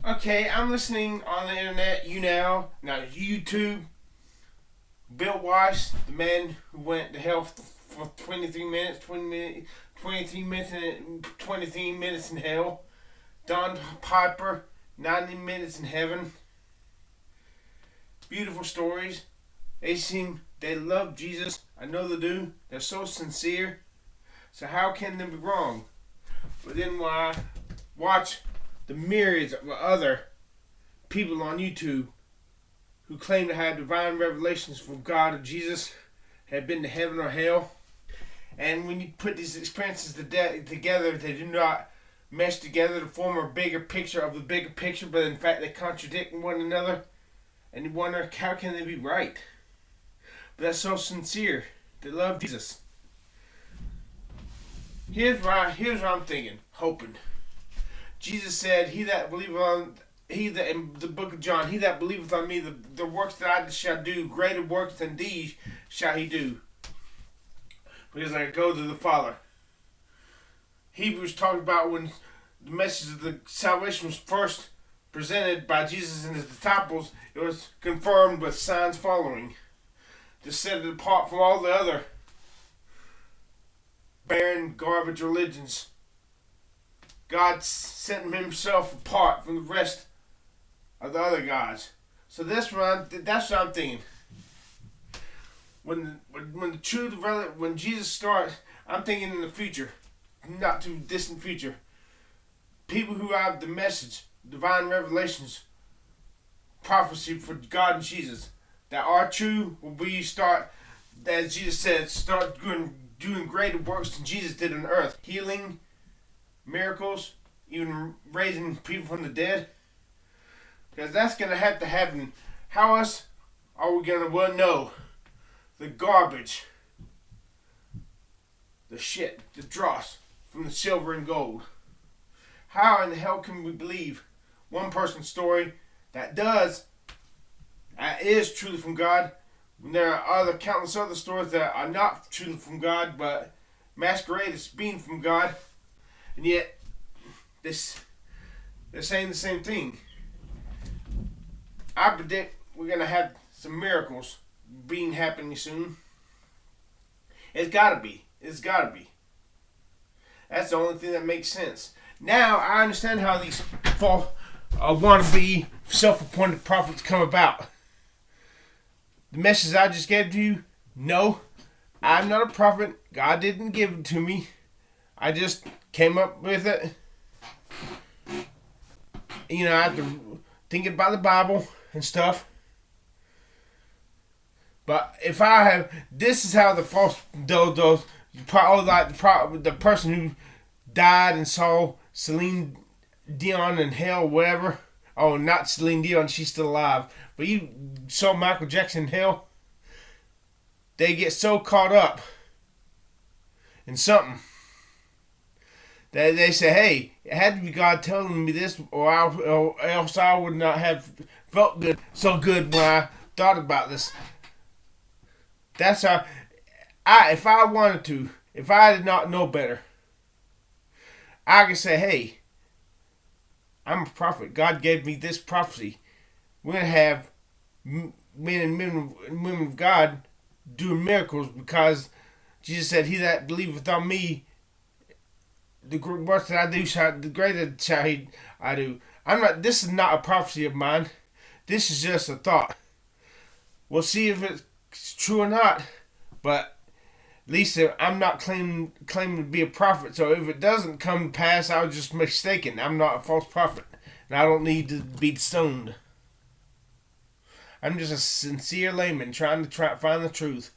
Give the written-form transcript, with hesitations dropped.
Okay, I'm listening on the internet, now YouTube. Bill Weiss, the man who went to hell for 23 minutes, 23 minutes in hell. Don Piper, 90 minutes in heaven. Beautiful stories. They love Jesus. I know they do. They're so sincere. So how can they be wrong? But then when I watch the myriads of other people on YouTube who claim to have divine revelations from God or Jesus, have been to heaven or hell, and when you put these experiences together, they do not mesh together to form a bigger picture of the bigger picture, but in fact they contradict one another, and you wonder how can they be right? But that's so sincere. They love Jesus. Here's what I'm thinking, hoping. Jesus said, in the book of John, he that believeth on me, the works that I shall do, greater works than these shall he do, because I go to the Father. Hebrews talked about when the message of the salvation was first presented by Jesus and his disciples, it was confirmed with signs following to set it apart from all the other barren, garbage religions. God set himself apart from the rest of the other gods. So that's what I'm thinking. When Jesus starts, I'm thinking in the future, not too distant future. People who have the message, divine revelations, prophecy for God and Jesus that are true will be start, as Jesus said, start doing greater works than Jesus did on earth, healing, miracles, even raising people from the dead. Because that's going to have to happen. How else are we going to know the garbage, the shit, the dross from the silver and gold? How in the hell can we believe one person's story that is truly from God, when there are countless other stories that are not truly from God but masquerade as being from God, and yet they're saying the same thing? I predict we're going to have some miracles happening soon. It's got to be. It's got to be. That's the only thing that makes sense. Now I understand how these wannabe self-appointed prophets come about. The message I just gave to you, no, I'm not a prophet. God didn't give it to me. I just came up with it. I have to think about the Bible and stuff. But if this is how the false those probably like the person who died and saw Celine Dion in hell, whatever. Oh, not Celine Dion, she's still alive. But you saw Michael Jackson in hell. They get so caught up in something that they say, hey, it had to be God telling me this, or else I would not have felt so good when I thought about this. That's how if I wanted to, if I did not know better, I could say, hey, I'm a prophet. God gave me this prophecy. We're going to have men and women of God doing miracles because Jesus said, he that believeth on me, the works that I do, the greater shall I do. This is not a prophecy of mine. This is just a thought. We'll see if it's true or not. But at least I'm not claiming to be a prophet. So if it doesn't come to pass, I was just mistaken. I'm not a false prophet. And I don't need to be stoned. I'm just a sincere layman trying to find the truth.